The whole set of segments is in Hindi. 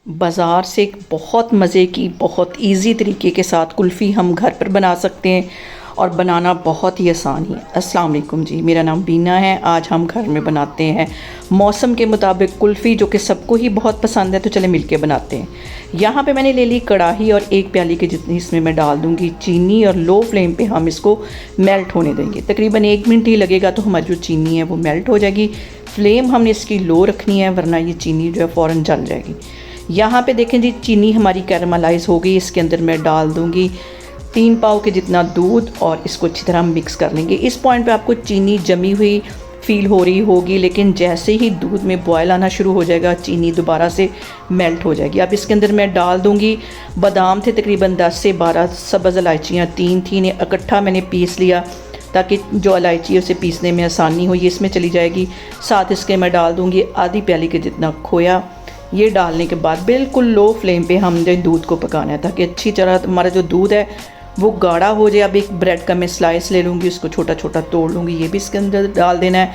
बाज़ार से एक बहुत मज़े की बहुत इजी तरीके के साथ कुल्फ़ी हम घर पर बना सकते हैं और बनाना बहुत ही आसान है। अस्सलाम वालेकुम जी, मेरा नाम बीना है। आज हम घर में बनाते हैं मौसम के मुताबिक कुल्फ़ी, जो कि सबको ही बहुत पसंद है। तो चले मिलके बनाते हैं। यहाँ पे मैंने ले ली कढ़ाई और एक प्याली की जितनी इसमें मैं डाल दूँगी चीनी, और लो फ्लेम पे हम इसको मेल्ट होने देंगे। तकरीबन 1 मिनट ही लगेगा तो हमारी जो चीनी है वो मेल्ट हो जाएगी। फ्लेम हमने इसकी लो रखनी है, वरना ये चीनी जो है फ़ौरन जल जाएगी। यहाँ पे देखें जी, चीनी हमारी कैरामलाइज़ हो गई। इसके अंदर मैं डाल दूँगी 3 पाव के जितना दूध और इसको अच्छी तरह मिक्स कर लेंगे। इस पॉइंट पे आपको चीनी जमी हुई फील हो रही होगी, लेकिन जैसे ही दूध में बॉयल आना शुरू हो जाएगा चीनी दोबारा से मेल्ट हो जाएगी। अब इसके अंदर मैं डाल दूँगी बादाम थे तकरीबन 10 से 12, सब्ज़ इलायचियाँ 3 थी, इन्हें इकट्ठा मैंने पीस लिया ताकि जो इलायची है उसे पीसने में आसानी हो। ये इसमें चली जाएगी। साथ इसके मैं डाल दूँगी आधी प्याली के जितना खोया। ये डालने के बाद बिल्कुल लो फ्लेम पे हमने दूध को पकाना है ताकि अच्छी तरह हमारा जो दूध है वो गाढ़ा हो जाए। अब एक ब्रेड का मैं स्लाइस ले लूँगी, उसको छोटा छोटा तोड़ लूँगी, ये भी इसके अंदर डाल देना है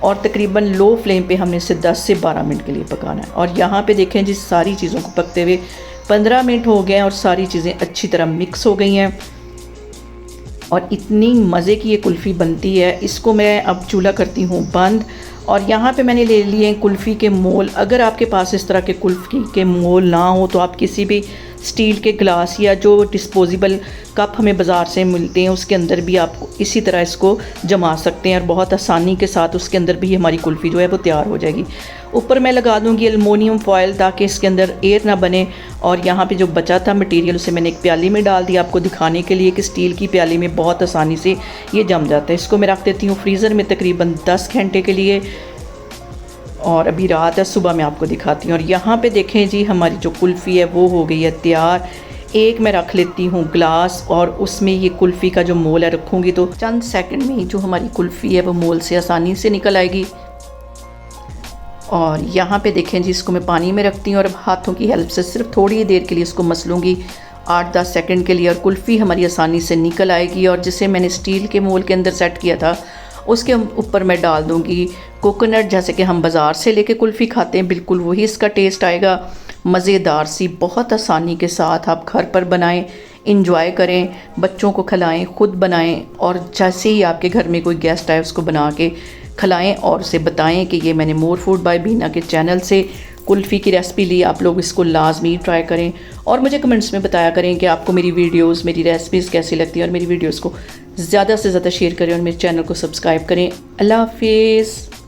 और तकरीबन लो फ्लेम पे हमने इसे 10 से 12 मिनट के लिए पकाना है। और यहाँ पे देखें जी, सारी चीज़ों को पकते हुए 15 मिनट हो गए हैं और सारी चीज़ें अच्छी तरह मिक्स हो गई हैं और इतनी मज़े की ये कुल्फ़ी बनती है। इसको मैं अब चूल्हा करती हूँ बंद। और यहाँ पे मैंने ले लिए कुल्फ़ी के मोल। अगर आपके पास इस तरह के कुल्फ़ी के मोल ना हो तो आप किसी भी स्टील के ग्लास या जो डिस्पोजेबल कप हमें बाज़ार से मिलते हैं उसके अंदर भी आप इसी तरह इसको जमा सकते हैं और बहुत आसानी के साथ उसके अंदर भी हमारी कुल्फ़ी जो है वो तैयार हो जाएगी। ऊपर मैं लगा दूंगी एलुमिनियम फॉयल ताकि इसके अंदर एयर ना बने। और यहाँ पे जो बचा था मटेरियल उसे मैंने एक प्याली में डाल दिया आपको दिखाने के लिए कि स्टील की प्याली में बहुत आसानी से ये जम जाता है। इसको मैं रख देती हूँ फ्रीज़र में तकरीबन 10 घंटे के लिए। और अभी रात है, सुबह मैं आपको दिखाती हूँ। और यहाँ पे देखें जी, हमारी जो कुल्फ़ी है वो हो गई है तैयार। एक मैं रख लेती हूँ ग्लास और उसमें ये कुल्फ़ी का जो मोल है रखूँगी तो चंद सेकंड में ही जो हमारी कुल्फ़ी है वो मोल से आसानी से निकल आएगी। और यहाँ पे देखें जी, इसको मैं पानी में रखती हूँ और अब हाथों की हेल्प से सिर्फ थोड़ी ही देर के लिए इसको मसलूँगी 8-10 सेकंड के लिए, और कुल्फ़ी हमारी आसानी से निकल आएगी। और जिसे मैंने स्टील के मोल के अंदर सेट किया था उसके ऊपर मैं डाल दूँगी कोकोनट, जैसे कि हम बाज़ार से लेके कुल्फ़ी खाते हैं, बिल्कुल वही इसका टेस्ट आएगा। मज़ेदार सी, बहुत आसानी के साथ आप घर पर बनाएं, इंजॉय करें, बच्चों को खिलाएं, ख़ुद बनाएं और जैसे ही आपके घर में कोई गेस्ट आए उसको बना के खिलाएं और उसे बताएं कि ये मैंने मोर फूड बाय बीना के चैनल से कुल्फ़ी की रेसिपी ली। आप लोग इसको लाजमी ट्राई करें और मुझे कमेंट्स में बताया करें कि आपको मेरी वीडियोस, मेरी रेसिपीज़ कैसी लगती हैं और मेरी वीडियोस को ज़्यादा से ज़्यादा शेयर करें और मेरे चैनल को सब्सक्राइब करें। अल्लाह हाफिज़।